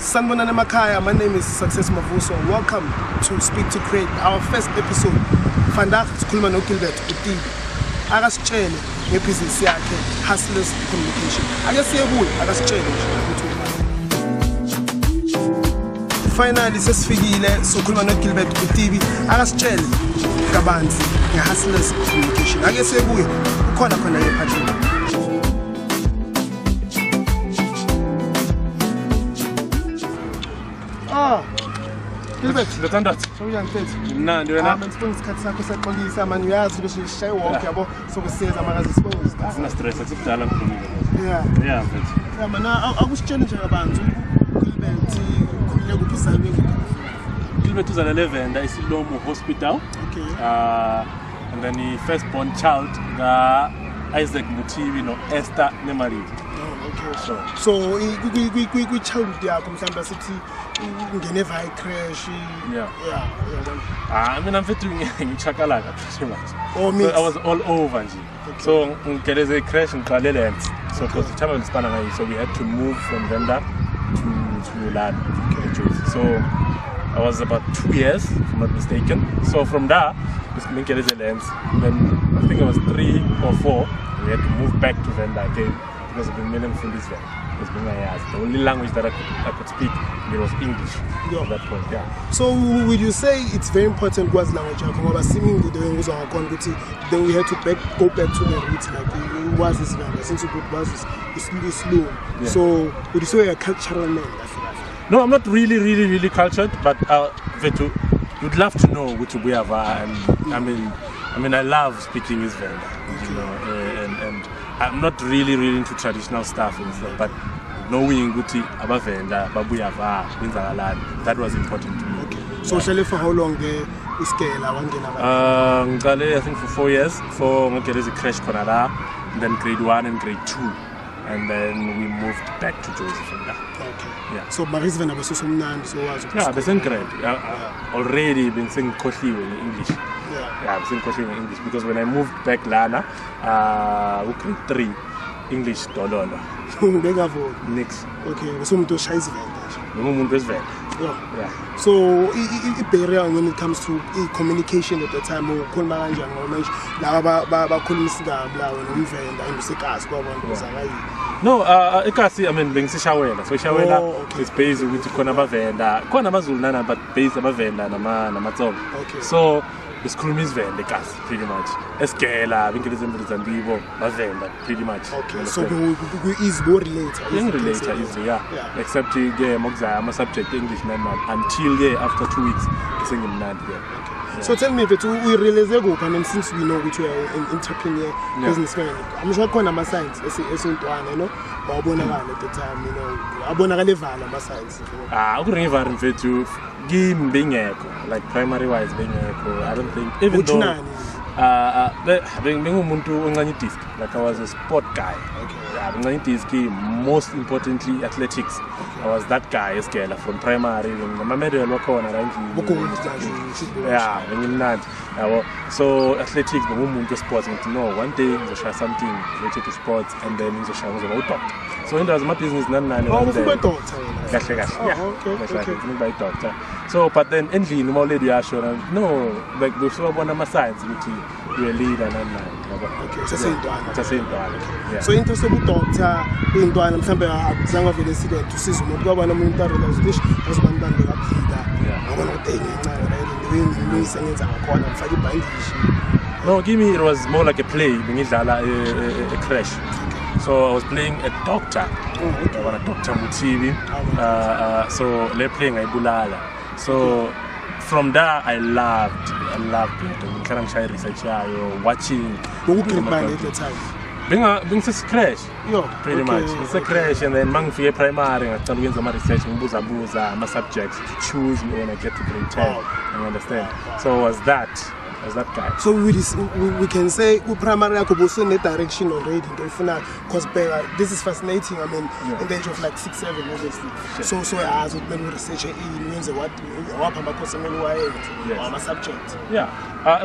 Sanibonani emakhaya, my name is Success Mavuso. Welcome to Speak2Create, our first episode. Vandaag sikhuluma no Gilbert Muthivhi. Akasitshele ngebhizinisi yakhe, Hustlers Communication. Ake siye kuye, akasitshele nje. Finally sesifikile sokhuluma no Gilbert Muthivhi. Akasitshele kabanzi ngeHustlers Communication. Ake siye kuye, ukhona khona ephathini. Gilbert, Lethandathi. Uyangiphethe. Mnandi wena. Ngicela isikhathi sakho saxolisa manje uyazi ukuthi sishaye wonke yabo sokusiyeza makazi suppose. Asina stress asikudala ngikhulumile. Yeah. Yeah, mfethu. Yeah, mana akusitshela nje kabanzi Gilbert khulile kuphi salwe. Gilbert uzalele eVenda eSilomo Hospital. Okay. And then the firstborn child Isaac Muthivhi no Esther Nemaridi. Oh, okay. So kwi-child yakho mhlawumbe sithi ungene via crash. Yeah. Yeah. I mean, I'm fit ngichakalaka pretty much. Oh, so I was all over nje. Okay. So ngigele a crash ngiqale lens. So because the travel span ngayo, so we had to move from Venda to Lad. Okay. So I was about 2 years, if I'm not mistaken. So from there, we get a lens. Then I think I was 3 or 4. We had to move back to Venda again because of the million from this Venda. The only language that I could speak was English at that point. Yeah. So would you say it's very important was language? Then we had to go back to the roots, like it was this Venda, since it was it's slow. Yeah. So would you say you're a cultural man? No, I'm not really cultured, but you'd love to know which we have, and I mean, I love speaking his Venda, you know, and I'm not really into traditional stuff and stuff, but knowing Guti Abavenda, Babuyava, Binzagalan, that was important to me. Okay. So, for how long the scale? I think for 4 years. For there is a crash Konara, then grade 1 and grade 2. And then we moved back to Joseph. Okay. Yeah. So Marisvena was so mnan, so was yeah, I've been great. Already been singing Koshi in English. Yeah, I've seen Koshi in English because when I moved back Lana, we grade 3 English dollar. Next. Okay, so to shy yeah. So the barrier when it comes to communication at the time, no, I mean, being Shawela. So Shawela is based with Konabavenda, Konabazulana, but based on Venda, Namazon. Okay. So the school is Venda, pretty much. Escala, I think it is in Vivo, Venda, pretty much. Okay. So we is more related. Easily, yeah. Except you get I'm a subject English until after 2 weeks, singing Nand here. Yeah. So tell me, if we realize I mean, since we know that you are an entrepreneur, businessman, I'm sure you have science, you know, at the time, you know, I science. I couldn't even to game being like primary wise being I don't think even though like I was a sport guy. Okay. Most importantly athletics. Okay. I was that guy from primary my medal so athletics but sports no one day you share something related to sports and then you share about doctor. So it was my business doctor. So but then endly no lady no like we saw one of my science you a leader and okay, it's the same one. Yeah. So interested with doctor in Duan and Samba Zanga for the city to see some government this was one done the I want to take it. No, give me it was more like a play, a crash. So I was playing a doctor. Dr. Muthivhi. So they're playing a Bulala. So from there I loved it. Kind of research watching. Who can buy at the time? Being a crash, pretty much. It's a crash, and then man for primary, I started doing some research, my subjects to choose when I get to grade 10. You understand? So was that guy. So we can say we primarily also in that direction already. Because this is fascinating. I mean, in the age of like 6, 7, obviously. Sure. So as with many research means what my subject. Yeah,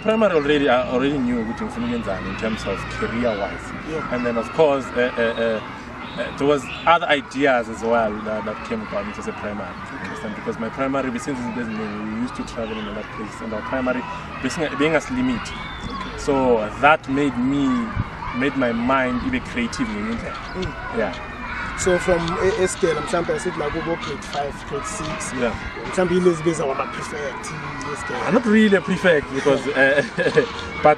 primarily I already knew what in terms of career-wise, and then of course. there was other ideas as well that came about into the primary. Understand? Because my primary, since we used to travel in that place, and our primary being as limit. So that made my mind even creative in it. Yeah. So from a scale, example, I said like over grade 5, grade 6. Yeah. Example, you based on what prefect. I'm not really a prefect because, but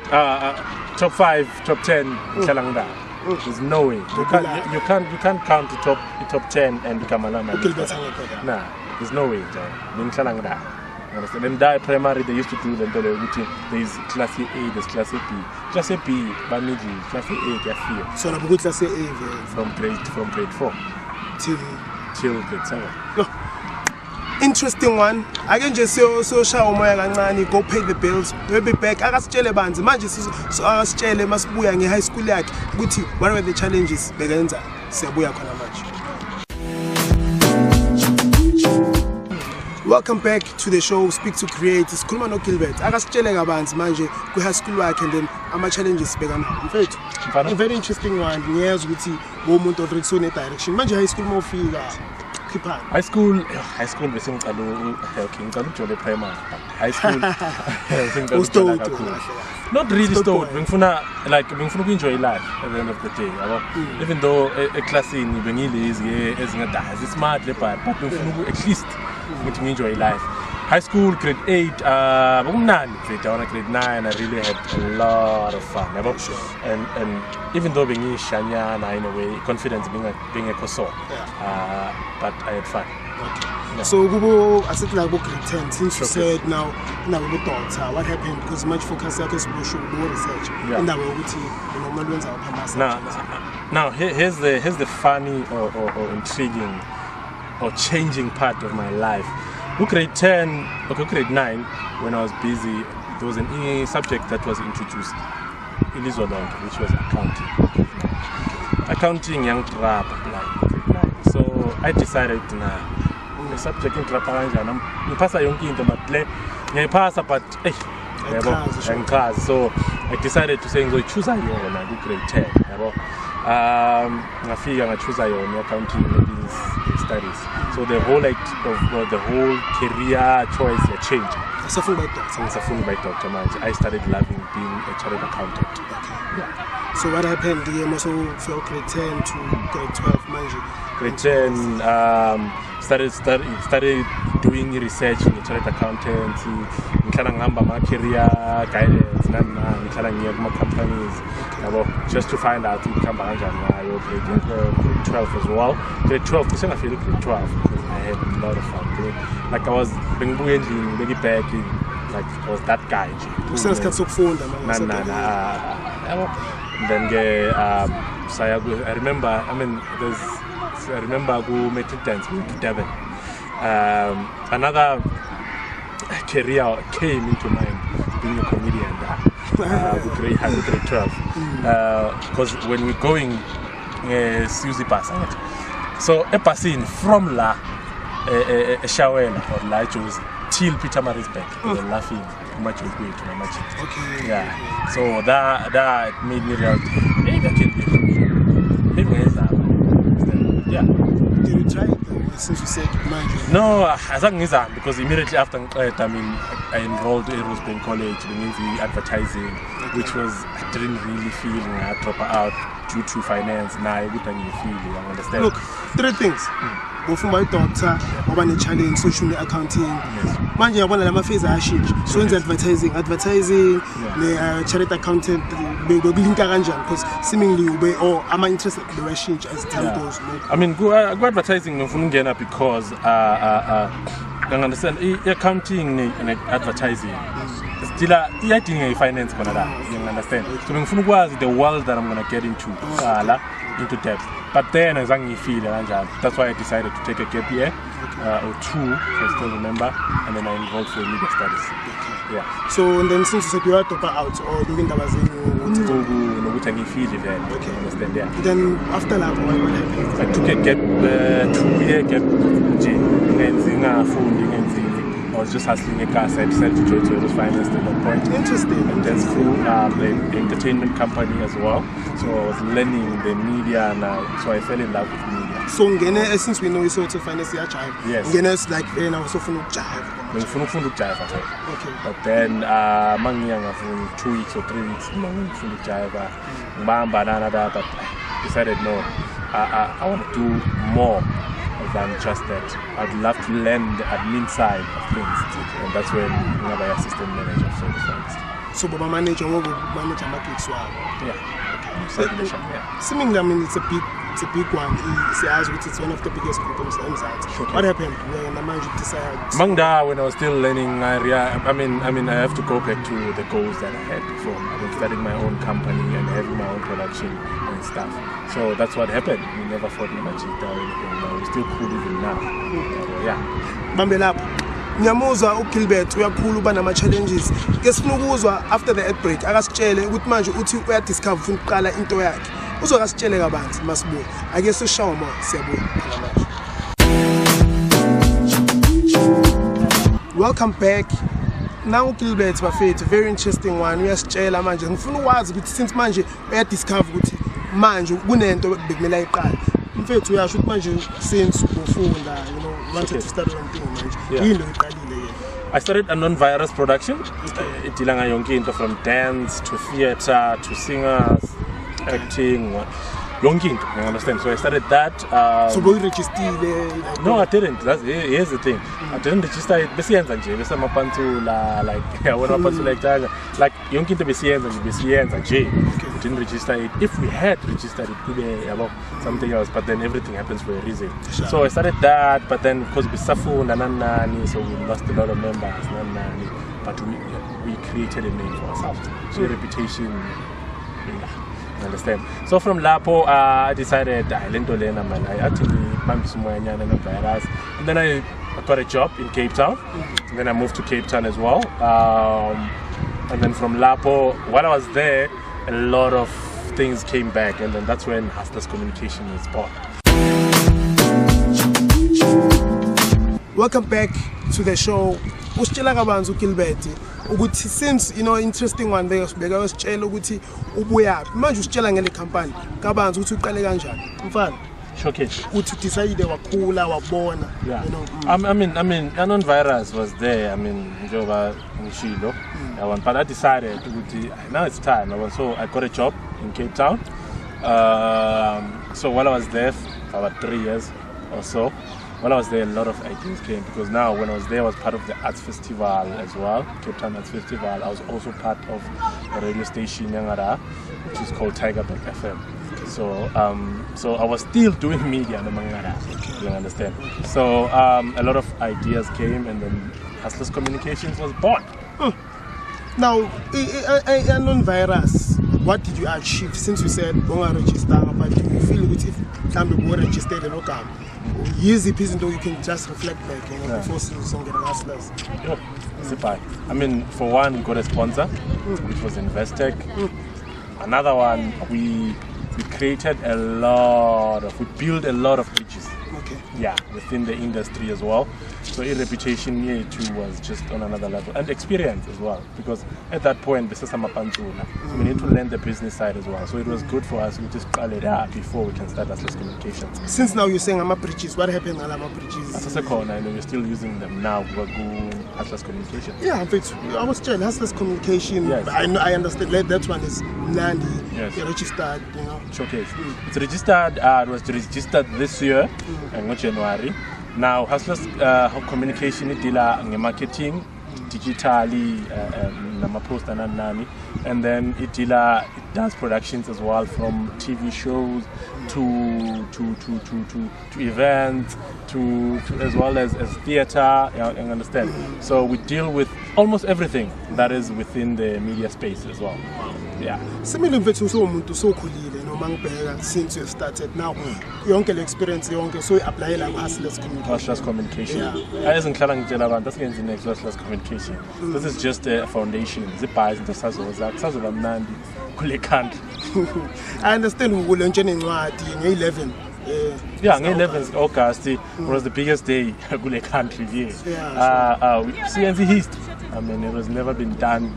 top 5, top 10, there's no way. You can't count the top 10 and become a lama. Nah, there's no way. Then that primary they used to do them. There's class A, there's class A B. Class A B, class A, class A. So na buku class A from grade 4 till grade 7. Interesting one. I can just say also show moya kancane go pay the bills. We'll be back. Akasitshele banzi manje so akasitshele masibuya nge high school yakhe ukuthi what were the challenges bekenza siyabuya khona manje. Welcome back to the show Speak2Create. Sikhuluma no Gilbert. Akasitshele kabanzi manje ku high school yakhe and then ama challenges bekana. Mfethu. A very interesting one. Ngiyazi ukuthi umuntu already so ne direction. Manje high school mawufika High school besengicala ngicala ujole primary. High school ngicala not really stowed. Bengifuna enjoy life at the end of the day. Even though a class in bengilazy ezingadala smart but bengifuna at least enjoy life. High school, grade 8, grade 9, I really had a lot of fun. And even though being Shanyana in a way, confidence being a koso, but I had fun. Yeah. So, I said like grade 10, since you said now we thought what happened because much focus on research. And now now here's the funny or intriguing or changing part of my life. Grade 10, grade 9, when I was busy, there was a subject that was introduced in Izolong, which was accounting. Accounting, young trap, like grade 9. So I decided, the subject in trap, I'm pass a young into my play, I pass but so I decided to say, go choose a young and I do grade 10. I figure I choose a young accounting studies. So the whole the whole career choice changed. It's a full by doctor. I started loving being a chartered accountant. Yeah. So what happened? Do you also from grade 10 to grade 12 managing? Grade 10 started doing research in chartered accountancy. My career guidance, companies, just to find out to become grade 12 as well. Grade 12, I feel grade 12 because I had a lot of fun. Like I was being really back in, like I was that guy. Then so I remember, I go metric dance with Devon. Another career came into mind, being a comedian with grade 12. Because when we're going Susie pass, so a passing from La shower or La chose till Peter Marisbeck, laughing much with me to my magic. Okay. Yeah. So that made me realize maybe I can be yeah. Did you try it since you said magic? No, I think because immediately after I enrolled in Rosebank College, the advertising, which was I didn't really feel I drop out due to finance. Now I didn't feel I understand. Look, 3 things. Go for my doctor, over the challenge, social accounting. Manje yabona lama phase ayashintsha. So in advertising, the charity accountant belinka kanjani because seemingly ube or am I interested in the change as time goes. I mean, go advertising ngifuna ungena because I understand accounting and advertising. Still iyadinga finance khona la. You understand? So ngifuna ukwazi the world that I'm going to get into depth. But then as I feel that's why I decided to take a gap year or 2, I still remember, and then I enrolled for media studies. Yeah. So and then since you said you had to go out or doing that was in okay. Understand? Yeah. Then after that, what happened? I took a gap 2-year gap. was just hustling a car, so I decided to join Toyota's finance at that point. Interesting. And then through the entertainment company as well. So I was learning the media, and so I fell in love with media. So since we know you sort of finance, you jive. Yes. It's like then I was so fun jive. Okay. But then, for 2 weeks or 3 weeks, but I decided no, I want to do more than just that. I'd love to learn the admin side of things, and that's when I'm an assistant manager. So, Baba manager, what will manage a market swap? Assuming that it's a big one. He says it's one of the biggest companies in the side. What happened when the manager decided? When I was still learning, I have to go back to the goals that I had before. I was starting my own company and having my own production and stuff. So that's what happened. We never fought in Machita or anything. We're still cool even now. Bambelap. Nyamuzwa uGilbert uyakhulu banama challenges. Ke sifuna ukuzwa after the outbreak akasitshele ukuthi manje uthi uya discover ufuna uqala into yakhe. Uzokasitshele kabanzi masibuye. Ake sishawuma siyabuya. Welcome back. Now Gilbert bafethu very interesting one. Uyasitshela manje ngifuna ukwazi ukuthi since manje uya discover ukuthi manje kunento bekumele ayiqala. Mfethu uyasho ukuthi manje since ufunda wanted to start something manje. I started a non-virus production. Idilanga yonke into from dance to theater to singers, acting, yonke into, you understand? So I started that. So you registered? No, I didn't. Here's the thing. I didn't register it. Besiyenza nje, bese mapantu like yonke into besiyenza nje. We didn't register it. If we had registered it, could be about something else. But then everything happens for a reason. So I started that, but then because we suffered, so we lost a lot of members, but we created a name for ourselves. So a reputation, you understand? So from Lapo, I decided I actually and then I got a job in Cape Town. And then I moved to Cape Town as well. And then from Lapo, while I was there, a lot of things came back, and then that's when Hustlers Communication was born. Welcome back to the show. Usitshela kabanzi uGilbert ukuthi since interesting one there ubeka usitshela ukuthi ubuyaphi manje usitshela ngale company kabanzi ukuthi uqale kanjani mfana Showcase. Uthi decide wakhula wabona I mean non-virus was there. I mean njoba ngishilo but I decided now it's time. So I got a job in Cape Town. So while I was there for about 3 years or so, while I was there, a lot of ideas came, because now when I was there, I was part of the arts festival as well, Cape Town Arts Festival. I was also part of a radio station Yangara, which is called Tigerback FM. So I was still doing media no Mangara, you understand. So a lot of ideas came, and then Hustlers Communications was born. Now, non-virus, what did you achieve since you said don't register? But do you feel if you registered and okay, easy piece until you can just reflect back, before some get Hustlers? I mean, for one, we got a sponsor, which was Investec. Another one, we created we built a lot of bridges. Within the industry as well. So a reputation here too was just on another level, and experience as well, because at that point this is so we need to learn the business side as well. So it was good for us to just call it out before we can start Hustlers Communications. Since now you're saying bridges, what happened to bridges? As a corner, and we're still using them now. We're going Hustlers Communications. Yeah, but I was telling Hustlers Communication. Yes. I understand that one is Nandi. Yes. Registered, Showcase. It's registered. It was registered this year, and not January. Now Hustlers Communication it dealer marketing, digitally, post and then it does productions as well, from TV shows to events to as well as theater. You understand? So we deal with almost everything that is within the media space as well. Yeah. Similar to so since you started now, yonke le experience yonke so apply like Hustlers Communication. Hustlers Communication. That's next Hustlers Communication. This is just a foundation. I understand we will launch in 11 Yeah, nge-11th August was the biggest day kule country here. CNC history. I mean, it was never been done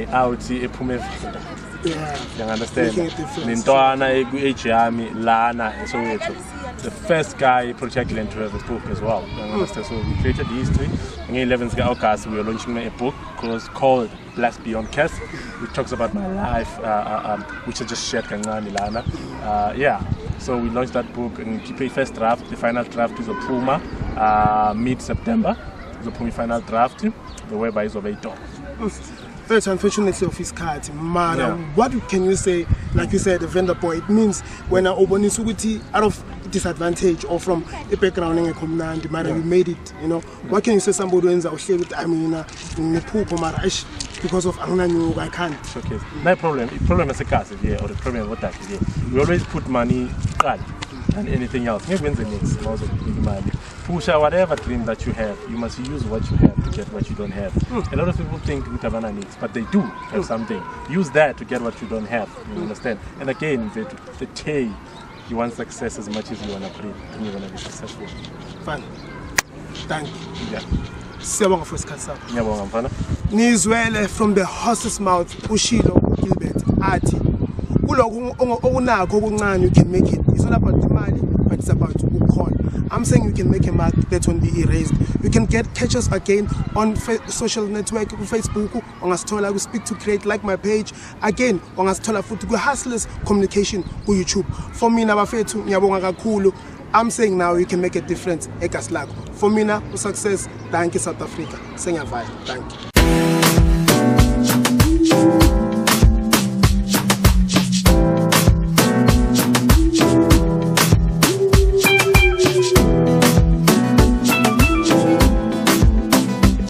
out ephume venda. You understand? Nintwana eku-Ejami lana eSoweto. The first guy project to have a book as well. You understand? So we created the history. On 11th August, we were launching a book called Blessed Beyond Curse, which talks about my life, which I just shared kancane lana. So we launched that book and keep a first draft. The final draft is a Puma mid-September. The Puma final draft, the whereby is of 8 dollars. Very unfortunately of his card, man. What can you say? Like you said, the vendor boy. It means when I open out of disadvantage or from a background in a command, we made it. You know, what can you say? Somebody ends up with because of I can't. Okay, no problem. The problem is a case here, or the problem what that here. We always put money and anything else. Maybe the next money. Push out whatever dream that you have. You must use what you have to get what you don't have. A lot of people think Mutavana needs, but they do have something. Use that to get what you don't have. You understand? And again, the T, you want success as much as you want to pray, and you're going to be successful. Fine. Thank you. Yeah. Siyabonga for isikhathi sakho. Ngiyabonga mfana. Nizwele from the horse's mouth ushilo Gilbert athi kuloko okunakho okuncane you can make it. It's not about the money, but it's about ukukhola. I'm saying you can make a mark that won't be erased. You can catch us again on social network, Facebook, on Astola, we Speak2Create, like my page. Again, on Astola, futhi Hustlers Communication on YouTube. For me, nabafethu ngiyabonga kakhulu. I'm saying now you can make a difference. For me, success. Thank you, South Africa. Thank you.